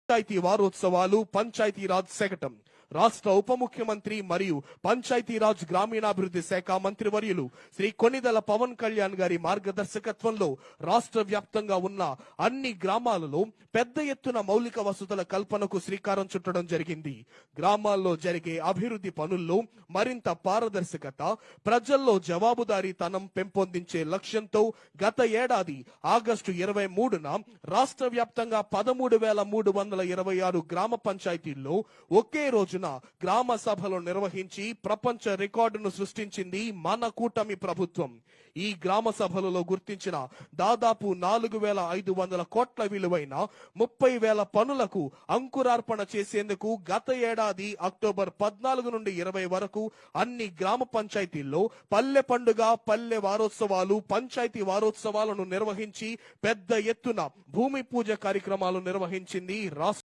పంచాయతీ వారోత్సవాలు పంచాయతీరాజ్ శకటం. రాష్ట్ర ఉప ముఖ్యమంత్రి మరియు పంచాయతీరాజ్ గ్రామీణాభివృద్ధి శాఖ మంత్రివర్యులు శ్రీ కొనిదెల పవన్ కళ్యాణ్ గారి మార్గదర్శకత్వంలో రాష్ట్ర వ్యాప్తంగా ఉన్న అన్ని గ్రామాలలో పెద్ద ఎత్తున మౌలిక వసతుల కల్పనకు శ్రీకారం చుట్టడం జరిగింది. గ్రామాల్లో జరిగే అభివృద్ధి పనుల్లో మరింత పారదర్శకత, ప్రజల్లో జవాబుదారీతనం పెంపొందించే లక్ష్యంతో గత ఏడాది ఆగస్టు 23న రాష్ట్ర వ్యాప్తంగా 13,326 గ్రామ పంచాయతీల్లో ఒకే రోజున గ్రామ సభలు నిర్వహించి ప్రపంచ రికార్డును సృష్టించింది మన కూటమి ప్రభుత్వం. ఈ గ్రామ సభలలో గుర్తించిన దాదాపు 4,500 కోట్ల విలువైన 30,000 పనులకు అంకురార్పణ చేసేందుకు గత ఏడాది అక్టోబర్ 14 నుండి 20 వరకు అన్ని గ్రామ పంచాయతీల్లో పల్లె పండుగ, పల్లె వారోత్సవాలు, పంచాయతీ వారోత్సవాలను నిర్వహించి పెద్ద ఎత్తున భూమి పూజ కార్యక్రమాలు నిర్వహించింది రాష్ట్ర